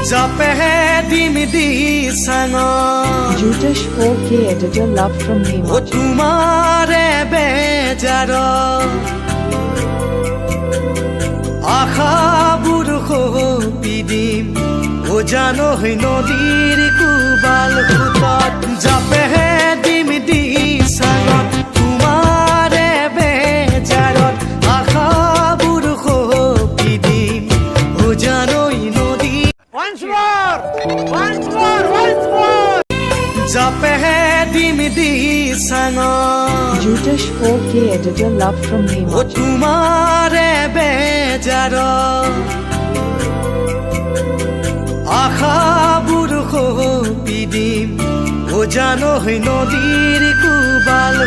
জাপেহে দিম দি চাঙত Jutish 4K editor love from O Hema. তোমাৰে বেজাৰত আশাবোৰ সপি দিম ও জানৈ নদীৰ কোবাল সোঁতত জাপেহে দিম দি চাঙত তোমাৰে বেজাৰত আশাবোৰ সপি দিম ও জানৈ নদী জাপেহে দিম দি চাঙত Jutish 4K editor love from O Hema. তোমাৰে বেজাৰত আশাবোৰ সপি দিম ও জানৈ নদীৰ কোবাল